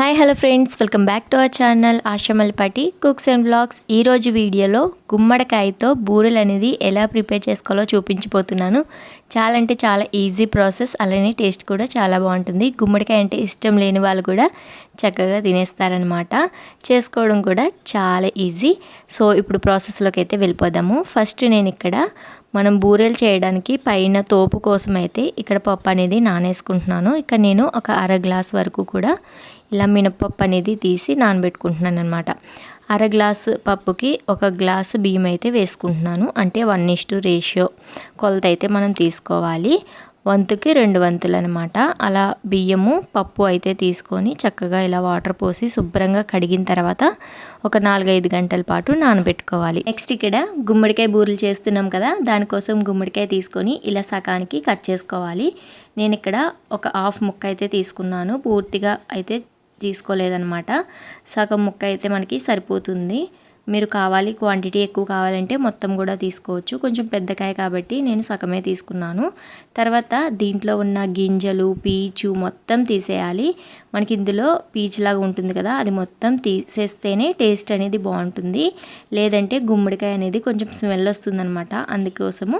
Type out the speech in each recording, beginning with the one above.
Hi hello friends, welcome back to our channel Ashamalpati cooks and blogs. ఈరోజు వీడియోలో గుమ్మడికాయతో బూరెలు అనేది ఎలా ప్రిపేర్ చేసుకోవాలో చూపించిపోతున్నాను. చాలా అంటే చాలా ఈజీ ప్రాసెస్, అలానే టేస్ట్ కూడా చాలా బాగుంటుంది. గుమ్మడికాయ అంటే ఇష్టం లేని వాళ్ళు కూడా చక్కగా తినేస్తారనమాట. చేసుకోవడం కూడా చాలా ఈజీ. సో ఇప్పుడు ప్రాసెస్లోకి అయితే వెళ్ళిపోదాము. ఫస్ట్ నేను ఇక్కడ మనం బూరెలు చేయడానికి పైన తోపు కోసం అయితే ఇక్కడ పప్పు అనేది నానేసుకుంటున్నాను. ఇక్కడ నేను ఒక అర గ్లాస్ వరకు కూడా ఇలా మినపప్పు అనేది తీసి నానబెట్టుకుంటున్నాను అనమాట. అర గ్లాసు పప్పుకి ఒక గ్లాసు బియ్యం అయితే వేసుకుంటున్నాను. అంటే 1:2 రేషియో కొలత అయితే మనం తీసుకోవాలి. వంతుకి 2 వంతులు అనమాట. అలా బియ్యము పప్పు అయితే తీసుకొని చక్కగా ఇలా వాటర్ పోసి శుభ్రంగా కడిగిన తర్వాత ఒక 4-5 గంటల పాటు నానబెట్టుకోవాలి. నెక్స్ట్ ఇక్కడ గుమ్మడికాయ బూరెలు చేస్తున్నాం కదా, దానికోసం గుమ్మడికాయ తీసుకొని ఇలా సగానికి కట్ చేసుకోవాలి. నేను ఇక్కడ ఒక హాఫ్ ముక్క అయితే తీసుకున్నాను, పూర్తిగా అయితే తీసుకోలేదన్నమాట. సగం ముక్క అయితే మనకి సరిపోతుంది. మీరు కావాలి క్వాంటిటీ ఎక్కువ కావాలంటే మొత్తం కూడా తీసుకోవచ్చు. కొంచెం పెద్దకాయ కాబట్టి నేను సగమే తీసుకున్నాను. తర్వాత దీంట్లో ఉన్న గింజలు పీచు మొత్తం తీసేయాలి. మనకి ఇందులో పీచులాగా ఉంటుంది కదా, అది మొత్తం తీసేస్తేనే టేస్ట్ అనేది బాగుంటుంది. లేదంటే గుమ్మడికాయ అనేది కొంచెం స్మెల్ వస్తుందన్నమాట. అందుకోసము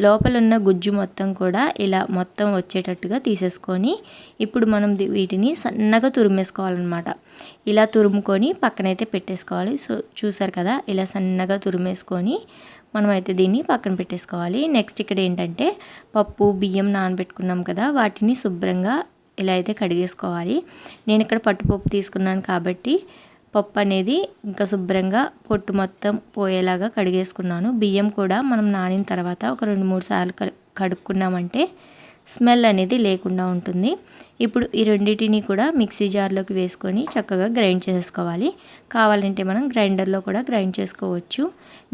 లోపల ఉన్న గుజ్జు మొత్తం కూడా ఇలా మొత్తం వచ్చేటట్టుగా తీసేసుకొని ఇప్పుడు మనం వీటిని సన్నగా తురిమేసుకోవాలన్నమాట. ఇలా తురుముకొని పక్కనైతే పెట్టేసుకోవాలి. సో చూసారు కదా, ఇలా సన్నగా తురిమేసుకొని మనమైతే దీన్ని పక్కన పెట్టేసుకోవాలి. నెక్స్ట్ ఇక్కడ ఏంటంటే పప్పు బియ్యం నానబెట్టుకున్నాం కదా, వాటిని శుభ్రంగా ఇలా అయితే కడిగేసుకోవాలి. నేను ఇక్కడ పట్టుపప్పు తీసుకున్నాను కాబట్టి పప్పు అనేది ఇంకా శుభ్రంగా పొట్టు మొత్తం పోయేలాగా కడిగేసుకున్నాను. బియ్యం కూడా మనం నానిన తర్వాత ఒక 2-3 సార్లు కడుక్కున్నామంటే స్మెల్ అనేది లేకుండా ఉంటుంది. ఇప్పుడు ఈ రెండింటిని కూడా మిక్సీ జార్లోకి వేసుకొని చక్కగా గ్రైండ్ చేసుకోవాలి. కావాలంటే మనం గ్రైండర్లో కూడా గ్రైండ్ చేసుకోవచ్చు.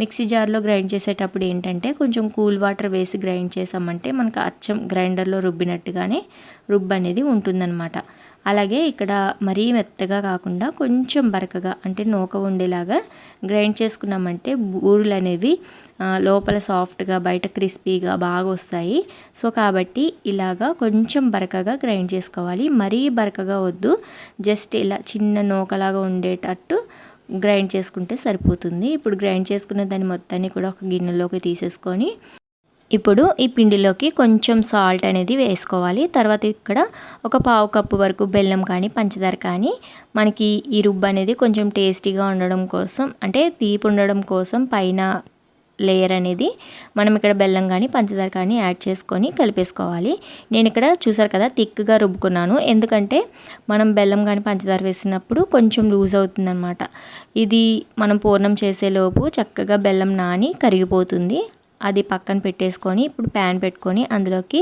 మిక్సీ జార్లో గ్రైండ్ చేసేటప్పుడు ఏంటంటే కొంచెం కూల్ వాటర్ వేసి గ్రైండ్ చేసామంటే మనకు అచ్చం గ్రైండర్లో రుబ్బినట్టుగానే రుబ్బు అనేది ఉంటుందన్నమాట. అలాగే ఇక్కడ మరీ మెత్తగా కాకుండా కొంచెం బరకగా అంటే నూక ఉండేలాగా గ్రైండ్ చేసుకున్నామంటే బూరెలు అనేవి లోపల సాఫ్ట్గా బయట క్రిస్పీగా బాగా వస్తాయి. సో కాబట్టి ఇలాగా కొంచెం బరకగా గ్రైండ్ చేసుకోవాలి. మరీ బరకగా వద్దు, జస్ట్ ఇలా చిన్న నూకలాగా ఉండేటట్టు గ్రైండ్ చేసుకుంటే సరిపోతుంది. ఇప్పుడు గ్రైండ్ చేసుకున్న దాన్ని మొత్తాన్ని కూడా ఒక గిన్నెలోకి తీసేసుకొని ఇప్పుడు ఈ పిండిలోకి కొంచెం సాల్ట్ అనేది వేసుకోవాలి. తర్వాత ఇక్కడ ఒక పావు కప్పు వరకు బెల్లం కానీ పంచదార కానీ, మనకి ఈ రుబ్బు అనేది కొంచెం టేస్టీగా ఉండడం కోసం అంటే తీపి ఉండడం కోసం పైన లేయర్ అనేది మనం ఇక్కడ బెల్లం కానీ పంచదార కానీ యాడ్ చేసుకొని కలిపేసుకోవాలి. నేను ఇక్కడ చూసారు కదా థిక్గా రుబ్బుకున్నాను, ఎందుకంటే మనం బెల్లం కానీ పంచదార వేసినప్పుడు కొంచెం లూజ్ అవుతుందన్నమాట. ఇది మనం పూర్ణం చేసేలోపు చక్కగా బెల్లం నాని కరిగిపోతుంది. అది పక్కన పెట్టేసుకొని ఇప్పుడు ప్యాన్ పెట్టుకొని అందులోకి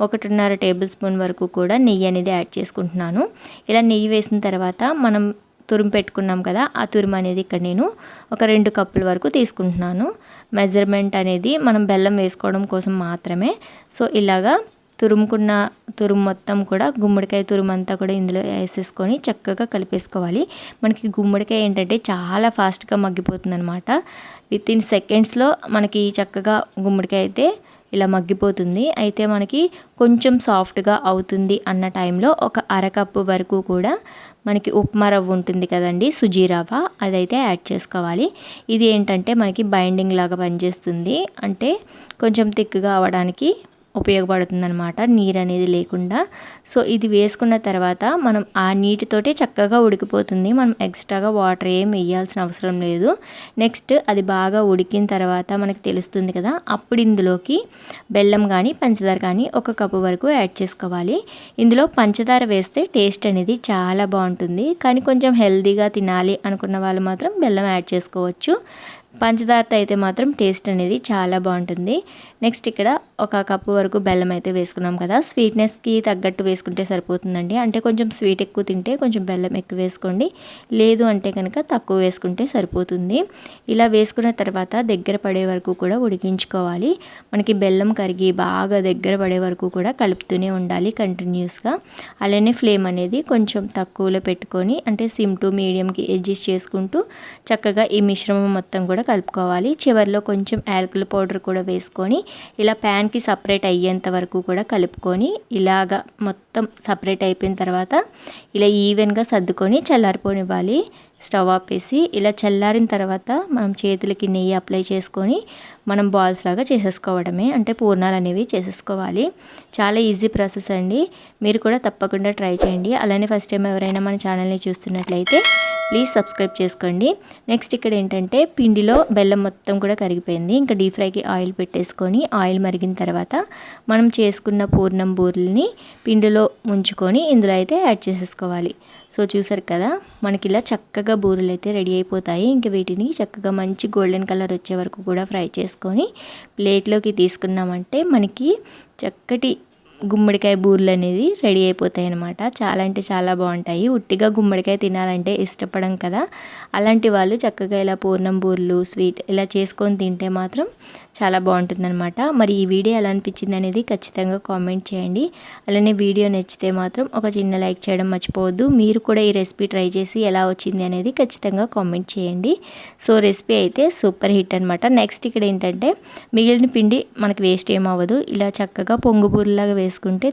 1.5 టేబుల్ స్పూన్ వరకు కూడా నెయ్యి అనేది యాడ్ చేసుకుంటున్నాను. ఇలా నెయ్యి వేసిన తర్వాత మనం తురుము పెట్టుకున్నాం కదా, ఆ తురుము అనేది ఇక్కడ నేను ఒక 2 కప్పుల వరకు తీసుకుంటున్నాను. మెజర్మెంట్ అనేది మనం బెల్లం వేసుకోవడం కోసం మాత్రమే. సో ఇలాగా తురుముకున్న తురుము మొత్తం కూడా గుమ్మడికాయ తురుము అంతా కూడా ఇందులో వేసేసుకొని చక్కగా కలిపేసుకోవాలి. మనకి గుమ్మడికాయ ఏంటంటే చాలా ఫాస్ట్గా మగ్గిపోతుంది అనమాట. వితిన్ సెకండ్స్లో మనకి చక్కగా గుమ్మడికాయ అయితే ఇలా మగ్గిపోతుంది. అయితే మనకి కొంచెం సాఫ్ట్గా అవుతుంది అన్న టైంలో ఒక అరకప్పు వరకు కూడా మనకి ఉప్మా రవ్వ ఉంటుంది కదండి, సుజీ రవ్వ, అదైతే యాడ్ చేసుకోవాలి. ఇది ఏంటంటే మనకి బైండింగ్ లాగా పనిచేస్తుంది, అంటే కొంచెం థిక్గా అవ్వడానికి ఉపయోగపడుతుంది అనమాట, నీరు అనేది లేకుండా. సో ఇది వేసుకున్న తర్వాత మనం ఆ నీటితోటే చక్కగా ఉడికిపోతుంది. మనం ఎక్స్ట్రాగా వాటర్ ఏం వేయాల్సిన అవసరం లేదు. నెక్స్ట్ అది బాగా ఉడికిన తర్వాత మనకి తెలుస్తుంది కదా, అప్పుడు ఇందులోకి బెల్లం కానీ పంచదార కానీ 1 కప్పు వరకు యాడ్ చేసుకోవాలి. ఇందులో పంచదార వేస్తే టేస్ట్ అనేది చాలా బాగుంటుంది, కానీ కొంచెం హెల్తీగా తినాలి అనుకున్న వాళ్ళు మాత్రం బెల్లం యాడ్ చేసుకోవచ్చు. పంచదారతో అయితే మాత్రం టేస్ట్ అనేది చాలా బాగుంటుంది. నెక్స్ట్ ఇక్కడ 1 కప్పు వరకు బెల్లం అయితే వేసుకున్నాం కదా, స్వీట్నెస్కి తగ్గట్టు వేసుకుంటే సరిపోతుందండి. అంటే కొంచెం స్వీట్ ఎక్కువ తింటే కొంచెం బెల్లం ఎక్కువ వేసుకోండి, లేదు అంటే కనుక తక్కువ వేసుకుంటే సరిపోతుంది. ఇలా వేసుకున్న తర్వాత దగ్గర పడే వరకు కూడా ఉడికించుకోవాలి. మనకి బెల్లం కరిగి బాగా దగ్గర పడే వరకు కూడా కలుపుతూనే ఉండాలి కంటిన్యూస్గా. అలానే ఫ్లేమ్ అనేది కొంచెం తక్కువలో పెట్టుకొని అంటే సిమ్ టు మీడియంకి అడ్జస్ట్ చేసుకుంటూ చక్కగా ఈ మిశ్రమం మొత్తం కూడా కలుపుకోవాలి. చివరిలో కొంచెం యాలకుల పౌడర్ కూడా వేసుకొని ఇలా ప్యాన్కి సపరేట్ అయ్యేంత వరకు కూడా కలుపుకొని ఇలాగా మొత్తం సపరేట్ అయిపోయిన తర్వాత ఇలా ఈవెన్గా సర్దుకొని చల్లారిపోనివ్వాలి. స్టవ్ ఆపేసి ఇలా చల్లారిన తర్వాత మనం చేతులకి నెయ్యి అప్లై చేసుకొని మనం బాల్స్ లాగా చేసేసుకోవడమే, అంటే పూర్ణాలు అనేవి చేసేసుకోవాలి. చాలా ఈజీ ప్రాసెస్ అండి, మీరు కూడా తప్పకుండా ట్రై చేయండి. అలానే ఫస్ట్ టైం ఎవరైనా మన ఛానల్ని చూస్తున్నట్లయితే ప్లీజ్ సబ్స్క్రైబ్ చేసుకోండి. నెక్స్ట్ ఇక్కడ ఏంటంటే పిండిలో బెల్లం మొత్తం కూడా కరిగిపోయింది. ఇంకా డీప్ ఫ్రైకి ఆయిల్ పెట్టేసుకొని ఆయిల్ మరిగిన తర్వాత మనం చేసుకున్న పూర్ణం బూరెల్ని పిండిలో ముంచుకొని ఇందులో అయితే యాడ్ చేసేసుకోవాలి. సో చూసారు కదా, మనకి ఇలా చక్కగా బూరెలు అయితే రెడీ అయిపోతాయి. ఇంక వీటిని చక్కగా మంచి గోల్డెన్ కలర్ వచ్చే వరకు కూడా ఫ్రై చేసుకొని ప్లేట్లోకి తీసుకున్నామంటే మనకి చక్కటి గుమ్మడికాయ బూరెలు అనేది రెడీ అయిపోతాయి అన్నమాట. చాలా అంటే చాలా బాగుంటాయి. ఉట్టిగా గుమ్మడికాయ తినాలంటే ఇష్టపడం కదా, అలాంటి వాళ్ళు చక్కగా ఇలా పూర్ణం బూరెలు స్వీట్ ఇలా చేసుకొని తింటే మాత్రం చాలా బాగుంటుందన్నమాట. మరి ఈ వీడియో ఎలా అనిపించింది అనేది ఖచ్చితంగా కామెంట్ చేయండి. అలానే వీడియో నచ్చితే మాత్రం ఒక చిన్న లైక్ చేయడం మర్చిపోవద్దు. మీరు కూడా ఈ రెసిపీ ట్రై చేసి ఎలా వచ్చింది అనేది ఖచ్చితంగా కామెంట్ చేయండి. సో రెసిపీ అయితే సూపర్ హిట్ అనమాట. నెక్స్ట్ ఇక్కడ ఏంటంటే మిగిలిన పిండి మనకి వేస్ట్ ఏమవ్వదు. ఇలా చక్కగా పొంగు బూరెలాగా వేసుకుంటే